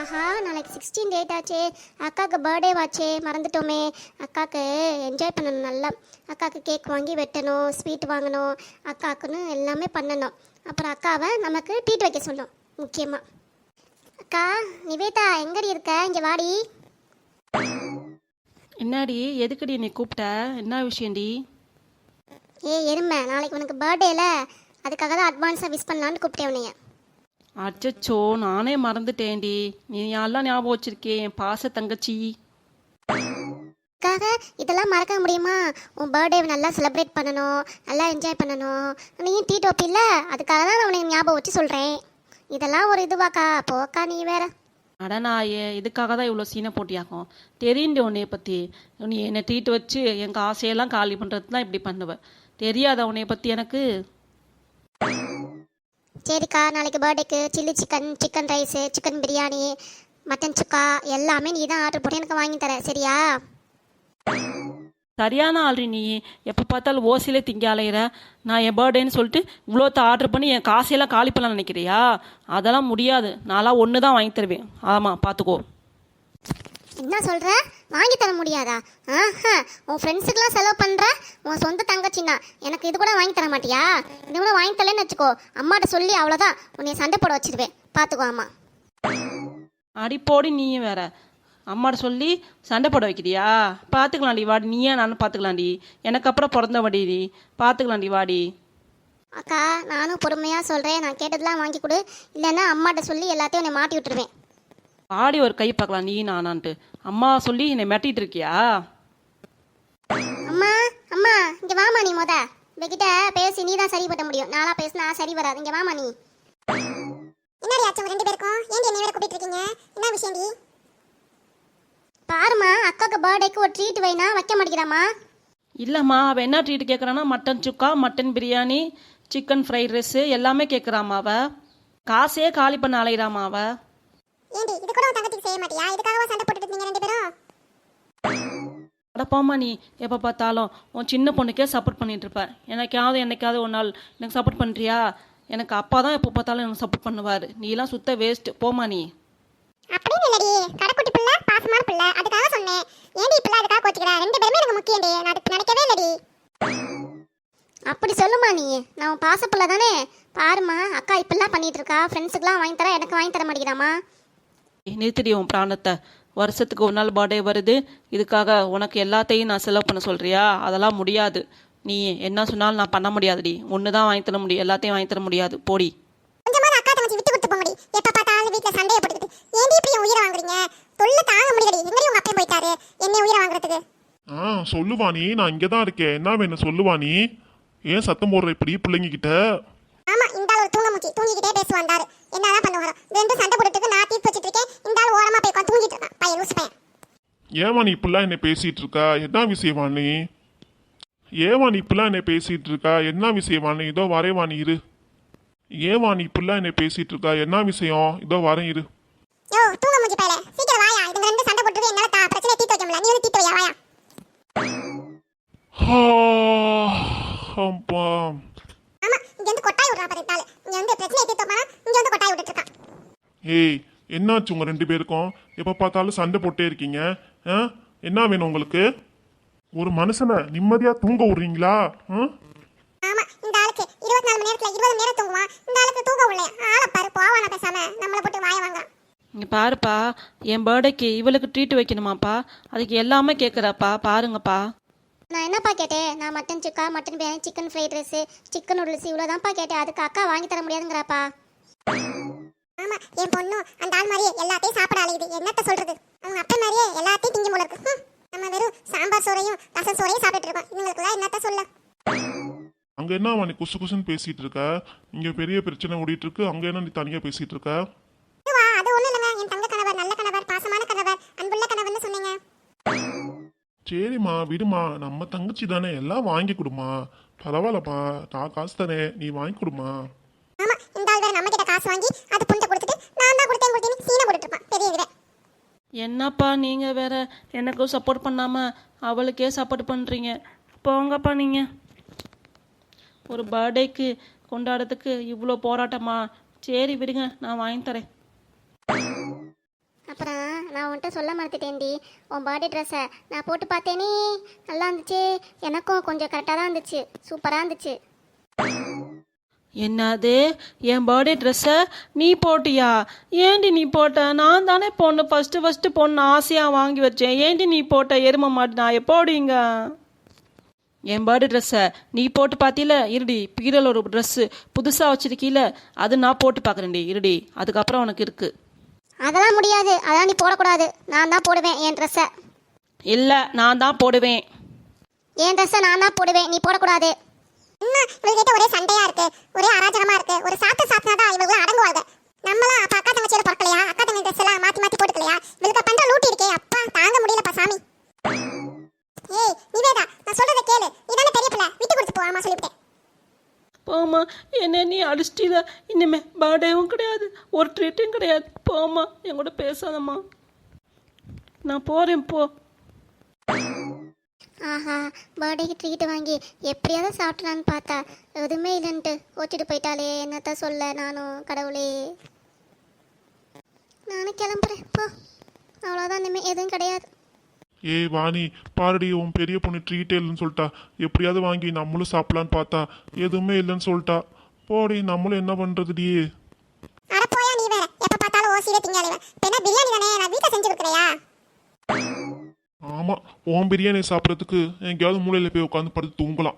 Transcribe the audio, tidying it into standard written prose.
ஆஹா, நாளைக்கு 16 டேட் ஆச்சே. அக்காவுக்கு பர்த்டே வாச்சே, மறந்துட்டோமே. அக்காவுக்கு என்ஜாய் பண்ணணும் நல்லா. அக்காவுக்கு கேக் வாங்கி வெட்டணும், ஸ்வீட் வாங்கணும், அக்காவுக்குன்னு எல்லாமே பண்ணணும். அப்புறம் அக்காவை நமக்கு ட்ரீட் வைக்க சொல்லணும் முக்கியமாக. அக்கா நிவேதா, எங்கடி இருக்க? இங்கே வாடி. என்னடி, எதுக்குடி என்னை கூப்பிட்ட? என்ன விஷயம்டி? எருமை, நாளைக்கு உனக்கு பர்த்டேல, அதுக்காக தான் அட்வான்ஸாக விஷ் பண்ணலான்னு கூப்பிட்டேன் உன்னைய. அச்சச்சோ, நானே மறந்துட்டேன்டி. நீ யாரெல்லாம் ஞாபகம் வச்சிருக்கேன், என் பாச தங்கச்சி. அதுக்காக இதெல்லாம் மறக்க முடியுமா? உன் பர்த்டே நல்லா செலிப்ரேட் பண்ணணும், நல்லா என்ஜாய் பண்ணணும். நீயும் ட்ரீட் வைப்பில்ல, அதுக்காக தான் நான் உனக்கு ஞாபகம் வச்சு சொல்கிறேன். இதெல்லாம் ஒரு இதுவாக்கா? போக்கா நீ வேற. அட நாயே, இதுக்காக தான் இவ்வளோ சீனை போட்டியாகும். தெரியுண்டி உன்னைய பற்றி. நீ என்னை ட்ரீட் வச்சு எங்கள் ஆசையெல்லாம் காலி பண்ணுறது தான் இப்படி பண்ணுவேன். தெரியாதா உன்னைய பற்றி எனக்கு? சரிக்கா, நாளைக்கு பர்த்டேக்கு chilli chicken, chicken rice, chicken biryani, mutton சுக்கா எல்லாமே நீ தான் ஆர்டர் போட்டு எனக்கு வாங்கி தர, சரியா? சரியான ஆள்றி நீ. எப்போ பார்த்தாலும் ஓசிலே திங்க அலையிற. நான் என் பர்த்டேன்னு சொல்லிட்டு இவ்வளோத்த ஆர்டர் பண்ணி என் காசையெல்லாம் காலி பண்ணலாம் நினைக்கிறியா? அதெல்லாம் முடியாது. நான்லாம் ஒன்று தான் வாங்கி தருவேன். ஆமாம், பார்த்துக்கோ. என்ன சொல்கிற? வாங்கி தர முடியாதா? ஆஹா, உன் ஃப்ரெண்ட்ஸுக்கெலாம் செலவு பண்ணுற, உன் சொந்த தங்கச்சின்னா எனக்கு இது கூட வாங்கி தர மாட்டியா? இது கூட வாங்கி தரலன்னு வச்சுக்கோ, அம்மாட்ட சொல்லி அவ்வளோதான், உன்னை சண்டை போட வச்சிருவேன், பார்த்துக்கோ. ஆமாம். அடிப்போடி நீயும் வேற. அம்மாட்ட சொல்லி சண்டை போட வைக்கிறியா? பார்த்துக்கலாண்டி வாடி. நீயே நானும் பார்த்துக்கலாண்டி. எனக்கு அப்புறம் பிறந்தவடி நீ. பார்த்துக்கலாண்டி வாடி. அக்கா, நானும் பொறுமையாக சொல்கிறேன், நான் கேட்டதெல்லாம் வாங்கி கொடு, இல்லைன்னா அம்மாட்ட சொல்லி எல்லாத்தையும் உன்னை மாட்டி விட்டுருவேன். வாடி, ஒரு கை பார்க்கலாம் நீ நானான்ட்டு. அம்மா சொல்லி என்னை மிரட்டிட்டு இருக்கியா? அம்மா அம்மா, இங்கே வாமா நீ. இவகிட்ட பேசி நீ தான் சரிப்பட்ட முடியும். நானா பேசினா சரி வராது. இங்கே வாமா நீ. என்னடி ஆச்சு ரெண்டு பேருக்கும்? ஏன் என்ன வேற கூட்டிட்டு இருக்கீங்க? என்ன விஷயம்டி? பாருமா, அக்காக்கு பர்த்டேக்கு ஒரு ட்ரீட் வைனா வைக்க மாட்டேங்கிறாமா. இல்லைம்மா, அவள் என்ன ட்ரீட் கேட்குறான்னா mutton chukka, mutton biryani, chicken fried rice எல்லாமே கேட்குறாமா. அவள் காசே காலி பண்ண அலையிறாமா அவள். ஏண்டி, இது கூட உன் தங்கச்சிக்கு செய்ய மாட்டியா? இதுக்காகவா சண்டை போட்டுட்டு இருக்கீங்க ரெண்டு பேரும்? அடப்பாம்மா, நீ எப்போ பார்த்தாலும் உன் சின்ன பொண்ணுக்கே சப்போர்ட் பண்ணிட்டு இருப்ப. என்னைக்காவது ஒரு நாள் எனக்கு சப்போர்ட் பண்ணுறியா? எனக்கு அப்பா தான் எப்போ பார்த்தாலும் எனக்கு சப்போர்ட் பண்ணுவார். நீலாம் சுத்த வேஸ்ட். போமா நீ. அப்படின்னு இல்லடி, கடைக்குட்டி பிள்ளை, பாசமான பிள்ளை, அதுக்காக சொன்னேன். ஏண்டி இப்பெல்லாம் அதுக்காக கோச்சிக்கிற? ரெண்டு பேருமே எனக்கு முக்கியம்டி, நான் அதுக்கு நினைக்கவே இல்லடி. அப்படி சொல்லுமா நீ. நான் உன் பாசப்பிள்ளை தானே. பாருமா, அக்கா இப்பெல்லாம் பண்ணிட்டு இருக்கா, ஃப்ரெண்ட்ஸுக்குலாம் வாங்கி தர, எனக்கு வாங்கி தர மாட்டேங்கிறாமா. நிறுத்திடி உன் பிராணத்தை. வருஷத்துக்கு ஒரு நாள் பர்த்டே வருது, இதுக்காக உனக்கு எல்லாத்தையும் நான் செலவு பண்ண சொல்கிறியா? அதெல்லாம் முடியாது. நீ என்ன சொன்னாலும் நான் பண்ண முடியாதுடி. ஒன்று தான் வாங்கி தர முடியும், எல்லாத்தையும் வாங்கி தர முடியாது. போடி. கொஞ்சமாவது அக்கா தங்கச்சி விட்டு கொடுத்து போங்கடி. எப்ப பார்த்தாலும் வீட்டில் சண்டையை போட்டுக்கிட்டு ஏண்டி இப்படி உயிரை வாங்குறீங்க? தொல்லை தாங்க முடியலடி. எங்கடி உங்க அப்பா போயிட்டாரு என்ன உயிரை வாங்குறதுக்கு? சொல்லுவானி, நான் இங்கே தான் இருக்கேன். என்ன வேணும் சொல்லுவானி? ஏன் சத்தம் போடுற இப்படி பிள்ளைங்க கிட்ட? ஆமா, இந்த ஆள் ஒரு தூங்க மூச்சி, தூங்கிக்கிட்டே பேசுவாண்டாரு. என்னதான் பண்ணுவாரோ? ரெண்டும் சண்டை போட்டுட்டு நான் தீர்த்து வச்சிட்டு இருக்கேன், இந்த ஆள் ஓரமா போய் உட்காந்து தூங்கிட்டு இருக்கான். பையன் லூசு பையன். ஏமா நீ இப்பெல்லாம் என்ன பேசிட்டு இருக்கா? என்ன விஷயவாணி? ஏமா நீ இப்பெல்லாம் என்ன பேசிட்டு இருக்கா? என்ன விஷயவாணி? இதோ வரேன் வாணி, இரு. ஏமா நீ இப்பெல்லாம் என்ன பேசிட்டு இருக்கா? என்ன விஷயம்? இதோ வரேன், இரு. யோ தூங்க மூஞ்சி பையல, சீக்கிரம் வாயா. இதுங்க ரெண்டு சண்டை போட்டுட்டு என்னால பிரச்சனை தீர்த்து வைக்க முடியல. நீ வந்து தீர்த்து வையா, வாயா. அப்பா. ஆமா, இங்க வந்து கொட்டாய் விடுறா பாரு தாளு. இங்க வந்து பிரச்சனை தீர்த்து வைப்பானா, இங்க வந்து கொட்டாய் விட்டுட்டு இருக்கான். ஏய், என்னாச்சு உங்க ரெண்டு பேருக்கும்? எப்ப பார்த்தாலும் சண்டை போட்டே இருக்கீங்க. என்ன வேணும் உங்களுக்கு? ஒரு மனுஷனை நிம்மதியா தூங்க விடுறீங்களா? ஆமா, இந்த ஆளுக்கு 24 மணி நேரத்துல 20 மணி நேரம் தூங்குவான். இந்த ஆளுக்கு தூங்க விடல. ஆளை பாரு, போவானா பேசாம நம்மள போட்டு வாய வாங்க. இங்கே பாருப்பா, என் பர்த்டேக்கு இவளுக்கு ட்ரீட் வைக்கணுமாப்பா. அதுக்கு எல்லாமே கேட்குறாப்பா. பாருங்கப்பா. நான் என்னப்பா கேட்டேன்? நான் mutton chukka, mutton biryani, chicken fried rice, chicken noodles இவ்வளோதான்ப்பா கேட்டேன். அதுக்கு அக்கா வாங்கி தர முடியாதுங்கிறாப்பா. ஆமா, என் பொண்ணும் அந்த ஆள் மாதிரியே எல்லாத்தையும் சாப்பிட அழையுது. என்னத்த சொல்றது? அவங்க அப்பா மாதிரியே எல்லாத்தையும் திங்க போல இருக்கு. நம்ம வெறும் சாம்பார் சோறையும் ரசம் சோறையும் சாப்பிட்டு இருக்கோம். இவங்களுக்குலாம் என்னத்த சொல்ல? அங்க என்ன நீ குசு குசுன்னு பேசிட்டு இருக்க? இங்க பெரிய பிரச்சனை ஓடிட்டு இருக்கு, அங்க என்ன நீ தனியா பேசிட்டு இருக்க? அது ஒண்ணும் இல்லைங்க, என் தங்க கணவர், நல்ல கணவர், பாசமான கணவர், அன்புள்ள கணவர்னு சொன்னீங்க. சரிம்மா, விடுமா. நம்ம தங்கச்சி தானே, எல்லாம் வாங்கி கொடுமா. பரவாயில்லப்பா, நான் காசு தானே, நீ வாங்கி கொடுமா. ஆமா, இந்த ஆள் வேற நம்ம கிட்ட காசு வாங்கி அது புண்ட கொடுத்துட்டு நான் தான் கொடுத்தேன்னு சீனை போட்டுட்டு இருப்பான். பெரிய இதுவே. என்னப்பா நீங்கள் வேற எனக்கும் சப்போர்ட் பண்ணாமல் அவளுக்கே சப்போர்ட் பண்ணுறீங்க. போங்கப்பா நீங்கள். ஒரு பர்த்டேக்கு கொண்டாடுறதுக்கு இவ்வளோ போராட்டமா? சரி விடுங்க, நான் வாங்கி தரேன். உன்கிட்ட சொல்ல மறந்துட்டேன்டி. உன் பர்த்டே ட்ரெஸ்ஸை நான் போட்டு பார்த்தேனே, நல்லா இருந்துச்சு. எனக்கும் கொஞ்சம் கரெக்டாக தான் இருந்துச்சு, சூப்பராக இருந்துச்சு. என்னது, என் பர்த்டே ட்ரெஸ்ஸை நீ போட்டியா? ஏண்டி நீ போட்ட? நான் தானே பொண்ணு ஃபஸ்ட்டு பொண்ணு ஆசையாக வாங்கி வச்சேன். ஏண்டி நீ போட்ட எரும மாட்டு நான் எப்போடிங்க? என் பர்த்டே ட்ரெஸ்ஸை நீ போட்டு பார்த்தில? இருடி, பீரல் ஒரு ட்ரெஸ்ஸு புதுசாக வச்சுருக்கீல, அது நான் போட்டு பார்க்குறேன்டி. இருடி, அதுக்கப்புறம் உனக்கு இருக்குது. அதெல்லாம் முடியாது, அதான் நீ போடக்கூடாது. நான் தான் போடுவேன் என் ட்ரெஸ்ஸை. இல்லை, நான் தான் போடுவேன். என் ட்ரெஸ்ஸை நான் தான் போடுவேன், நீ போடக்கூடாது. இவங்ககிட்ட ஒரே சண்டையா இருக்கு, ஒரே அராஜகமா இருக்கு. ஒரு சாப்பிட்டாதான் இவங்க அடங்குவாங்க. நம்மளாம் அப்ப அக்கா தங்கச்சியோட பிறக்கலையா? அக்கா தங்கச்சி ட்ரெஸ் எல்லாம் மாத்தி மாத்தி போட்டுக்கலையா? இவளுக்கு பண்ற லூட்டி இருக்கே, அப்பா தாங்க முடியலப்பா சாமி. ஏய் நிவேதா, நான் சொல்றத கேளு. நீ தானே பெரிய பிள்ளை, விட்டு கொடுத்து போ. ஆமா சொல்லிவிட்டேன். போம்மா, என்ன நீ அடிச்சிட்டில. இனிமே பர்த்டேவும் கிடையாது, ஒரு ட்ரீட்டும் கிடையாது. போம்மா, என் கூட பேசாதம்மா. நான் போகிறேன், போ. ஆஹா, பர்த்டேக்கு ட்ரீட் வாங்கி எப்படியாவது சாப்பிட்றான்னு பார்த்தா எதுவுமே இல்லைன்ட்டு ஓச்சிட்டு போயிட்டாலே. என்னத்த சொல்ல நானும், கடவுளே. நானும் கிளம்புறேன், போ. அவ்வளோதான், இனிமேல் எதுவும் கிடையாது. ஏய் வாணி, பாருடி, உன் பெரிய பொண்ணு ட்ரீட்டே இல்லைன்னு சொல்லிட்டா. எப்படியாவது வாங்கி நம்மளும் சாப்பிடலான்னு பார்த்தா எதுவுமே இல்லைன்னு சொல்லிட்டா. போடி, நம்மளும் என்ன பண்ணுறதுடி? அட போயா நீ வேற, எப்போ பார்த்தாலும் ஓசியில திங்காதவன். என்ன பிரியாணி தானே, நான் வீட்டில் செஞ்சு கொடுக்குறியா? ஆமாம், உன் பிரியாணி சாப்பிட்றதுக்கு எங்கேயாவது மூலையில் போய் உட்காந்து படுத்து தூங்கலாம்.